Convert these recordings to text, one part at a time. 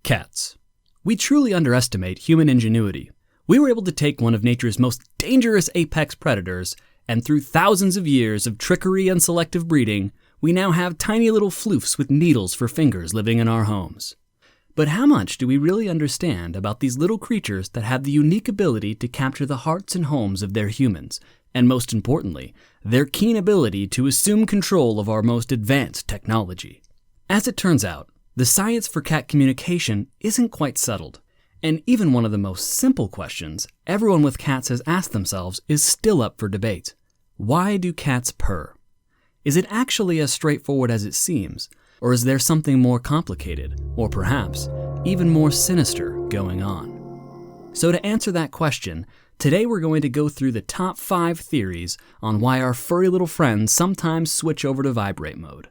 Cats. We truly underestimate human ingenuity. We were able to take one of nature's most dangerous apex predators, and through thousands of years of trickery and selective breeding, we now have tiny little floofs with needles for fingers living in our homes. But how much do we really understand about these little creatures that have the unique ability to capture the hearts and homes of their humans, and most importantly, their keen ability to assume control of our most advanced technology? As it turns out, the science for cat communication isn't quite settled, and even one of the most simple questions everyone with cats has asked themselves is still up for debate. Why do cats purr? Is it actually as straightforward as it seems, or is there something more complicated, or perhaps even more sinister going on? So to answer that question, today we're going to go through the top 5 theories on why our furry little friends sometimes switch over to vibrate mode.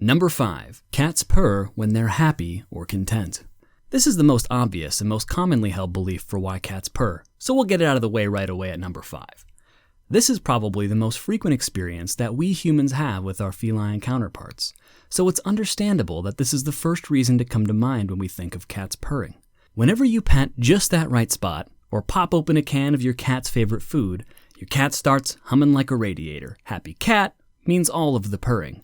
Number 5, cats purr when they're happy or content. This is the most obvious and most commonly held belief for why cats purr, so we'll get it out of the way right away at number 5. This is probably the most frequent experience that we humans have with our feline counterparts, so it's understandable that this is the first reason to come to mind when we think of cats purring. Whenever you pet just that right spot, or pop open a can of your cat's favorite food, your cat starts humming like a radiator. Happy cat means all of the purring.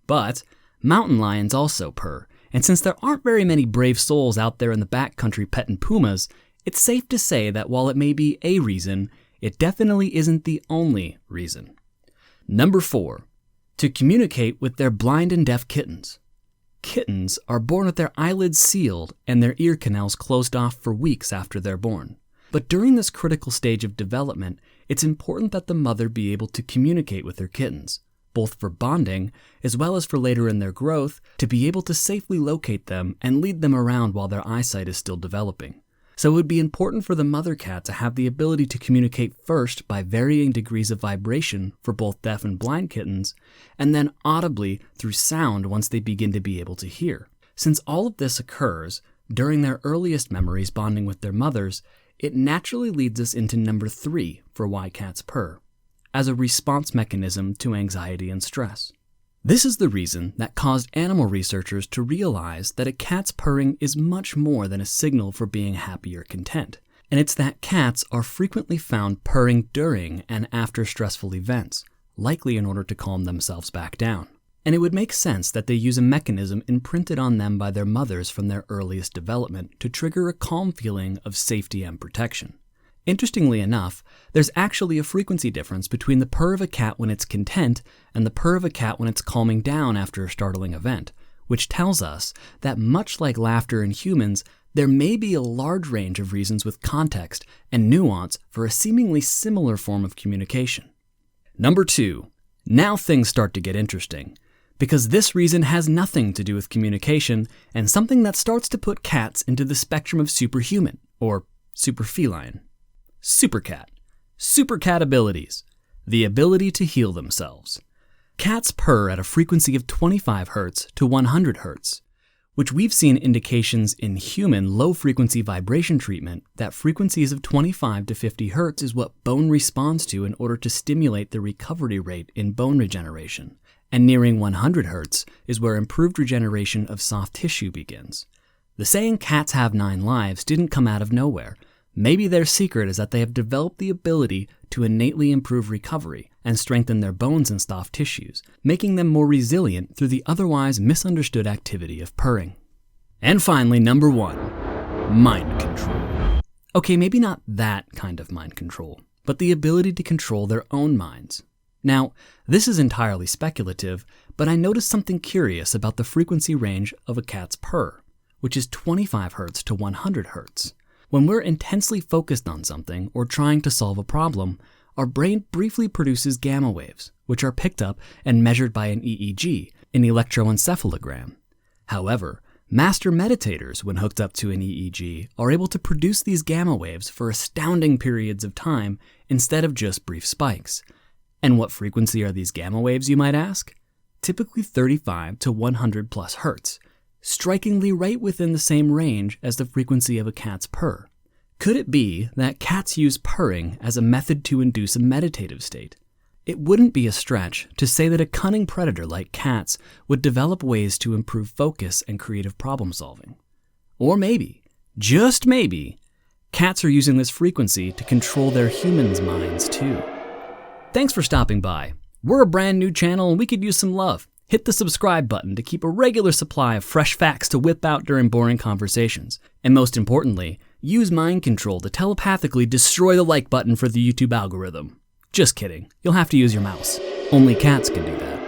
But mountain lions also purr, and since there aren't very many brave souls out there in the backcountry petting pumas, it's safe to say that while it may be a reason, it definitely isn't the only reason. Number 4, to communicate with their blind and deaf kittens. Kittens are born with their eyelids sealed and their ear canals closed off for weeks after they're born. But during this critical stage of development, it's important that the mother be able to communicate with her kittens, both for bonding as well as for later in their growth, to be able to safely locate them and lead them around while their eyesight is still developing. So it would be important for the mother cat to have the ability to communicate first by varying degrees of vibration for both deaf and blind kittens, and then audibly through sound once they begin to be able to hear. Since all of this occurs during their earliest memories bonding with their mothers, it naturally leads us into number 3 for why cats purr, as a response mechanism to anxiety and stress. This is the reason that caused animal researchers to realize that a cat's purring is much more than a signal for being happy or content, and it's that cats are frequently found purring during and after stressful events, likely in order to calm themselves back down. And it would make sense that they use a mechanism imprinted on them by their mothers from their earliest development to trigger a calm feeling of safety and protection. Interestingly enough, there's actually a frequency difference between the purr of a cat when it's content and the purr of a cat when it's calming down after a startling event, which tells us that much like laughter in humans, there may be a large range of reasons with context and nuance for a seemingly similar form of communication. Number 2, now things start to get interesting, because this reason has nothing to do with communication and something that starts to put cats into the spectrum of superhuman, or superfeline. Supercat. Supercat abilities. The ability to heal themselves. Cats purr at a frequency of 25 Hz to 100 Hz, which we've seen indications in human low-frequency vibration treatment that frequencies of 25 to 50 Hz is what bone responds to in order to stimulate the recovery rate in bone regeneration, and nearing 100 Hz is where improved regeneration of soft tissue begins. The saying cats have 9 lives didn't come out of nowhere. Maybe their secret is that they have developed the ability to innately improve recovery and strengthen their bones and soft tissues, making them more resilient through the otherwise misunderstood activity of purring. And finally, number 1, mind control. Okay, maybe not that kind of mind control, but the ability to control their own minds. Now, this is entirely speculative, but I noticed something curious about the frequency range of a cat's purr, which is 25 Hz to 100 Hz. When we're intensely focused on something or trying to solve a problem, our brain briefly produces gamma waves, which are picked up and measured by an EEG, an electroencephalogram. However, master meditators, when hooked up to an EEG, are able to produce these gamma waves for astounding periods of time instead of just brief spikes. And what frequency are these gamma waves, you might ask? Typically 35 to 100 plus Hertz, strikingly right within the same range as the frequency of a cat's purr. Could it be that cats use purring as a method to induce a meditative state? It wouldn't be a stretch to say that a cunning predator like cats would develop ways to improve focus and creative problem solving. Or maybe, just maybe, cats are using this frequency to control their humans' minds too. Thanks for stopping by. We're a brand new channel and we could use some love. Hit the subscribe button to keep a regular supply of fresh facts to whip out during boring conversations. And most importantly, use mind control to telepathically destroy the like button for the YouTube algorithm. Just kidding. You'll have to use your mouse. Only cats can do that.